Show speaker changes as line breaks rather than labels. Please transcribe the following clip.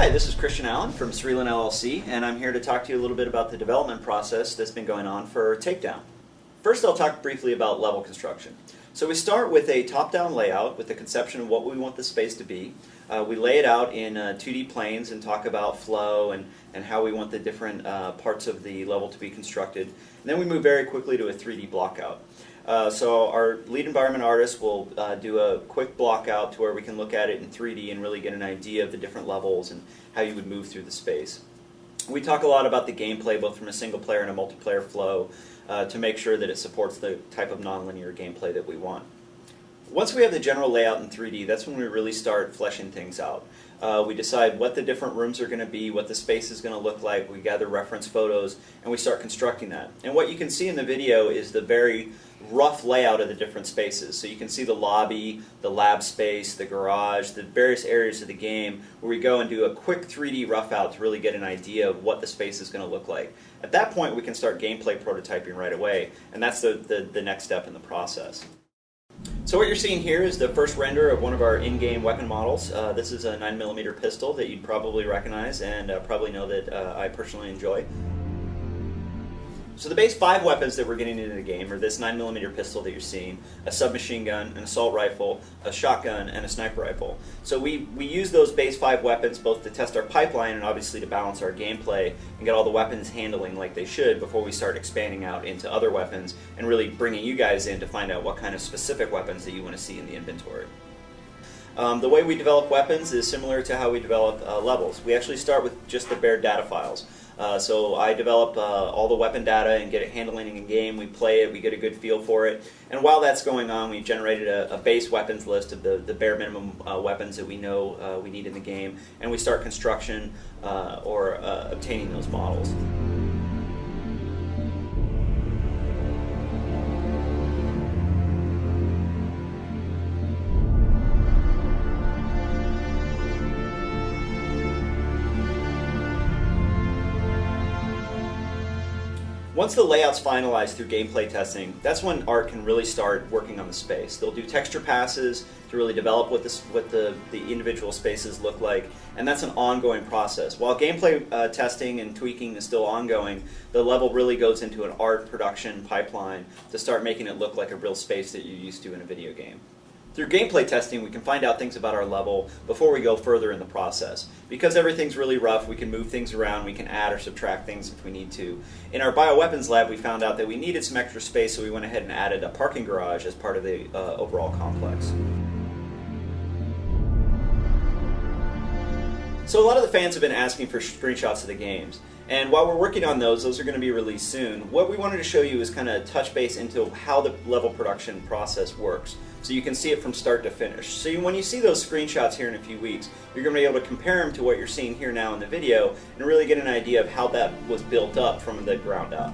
Hi, this is Christian Allen from Serellan LLC, and I'm here to talk to you a little bit about the development process that's been going on for Takedown. First, I'll talk briefly about level construction. So we start with a top-down layout with the conception of what we want the space to be. We lay it out in 2D planes and talk about flow and how we want the different parts of the level to be constructed. And then we move very quickly to a 3D blockout. So our lead environment artist will do a quick block out to where we can look at it in 3D and really get an idea of the different levels and how you would move through the space. We talk a lot about the gameplay both from a single player and a multiplayer flow to make sure that it supports the type of nonlinear gameplay that we want. Once we have the general layout in 3D, that's when we really start fleshing things out. We decide what the different rooms are going to be, what the space is going to look like, we gather reference photos, and we start constructing that. And what you can see in the video is the very rough layout of the different spaces. So you can see the lobby, the lab space, the garage, the various areas of the game where we go and do a quick 3D rough out to really get an idea of what the space is going to look like. At that point we can start gameplay prototyping right away, and that's the next step in the process. So what you're seeing here is the first render of one of our in-game weapon models. This is a 9mm pistol that you'd probably recognize and probably know that I personally enjoy. So the base 5 weapons that we're getting into the game are this 9mm pistol that you're seeing, a submachine gun, an assault rifle, a shotgun, and a sniper rifle. So we use those base 5 weapons both to test our pipeline and obviously to balance our gameplay and get all the weapons handling like they should before we start expanding out into other weapons and really bringing you guys in to find out what kind of specific weapons that you want to see in the inventory. The way we develop weapons is similar to how we develop levels. We actually start with just the bare data files. So I develop all the weapon data and get it handling in game. We play it, we get a good feel for it. And while that's going on, we generated a base weapons list of the bare minimum weapons that we know we need in the game. And we start construction or obtaining those models. Once the layout's finalized through gameplay testing, that's when art can really start working on the space. They'll do texture passes to really develop what the individual spaces look like, and that's an ongoing process. While gameplay testing and tweaking is still ongoing, the level really goes into an art production pipeline to start making it look like a real space that you're used to in a video game. Through gameplay testing, we can find out things about our level before we go further in the process. Because everything's really rough, we can move things around, we can add or subtract things if we need to. In our bioweapons lab, we found out that we needed some extra space, so we went ahead and added a parking garage as part of the overall complex. So a lot of the fans have been asking for screenshots of the games. And while we're working on those are going to be released soon. What we wanted to show you is kind of touch base into how the level production process works. So you can see it from start to finish. So when you see those screenshots here in a few weeks, you're going to be able to compare them to what you're seeing here now in the video and really get an idea of how that was built up from the ground up.